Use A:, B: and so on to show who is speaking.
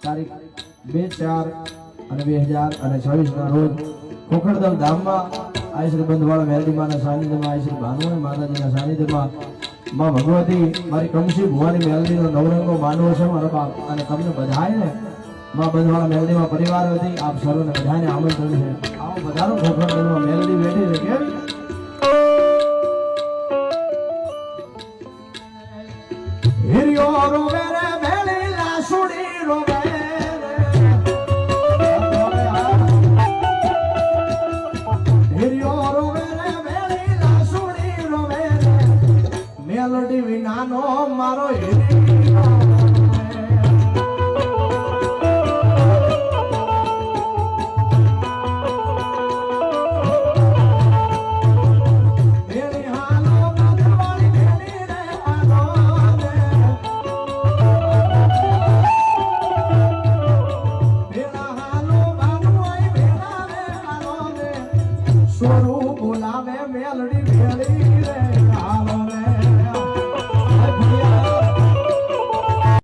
A: તારીખ 2/4/2026 ના રોજ ખોખરધામ ધામમાં આઈ શ્રી બંધવાળા મેરડીમાના સાનિધ્યમાં આઈ શ્રી ભાનુમણી માતાજીના સાનિધ્યમાં માં ભગવતી મારી કમસી ભુવાની મેલડીનો નવરંગો માનવો છે મારો બાપ અને તમને બધાને માં બંધવાળા મેલડીમાં પરિવાર વતી આપ સર્વને બધાને આમંત્રણ છે. આવો બધાનો ખોખરધામમાં મેલડી બેઠી છે કેવી હિરિયો રોવે રે મેલી લાસુડી રોવે હિરિયો રોવે રે મેલી લાસુડી રોવે મેલડી વિનાનો મારો હિરિયો સ્વરૂપ બોલાવે મેલડી ભેળી રે હાલો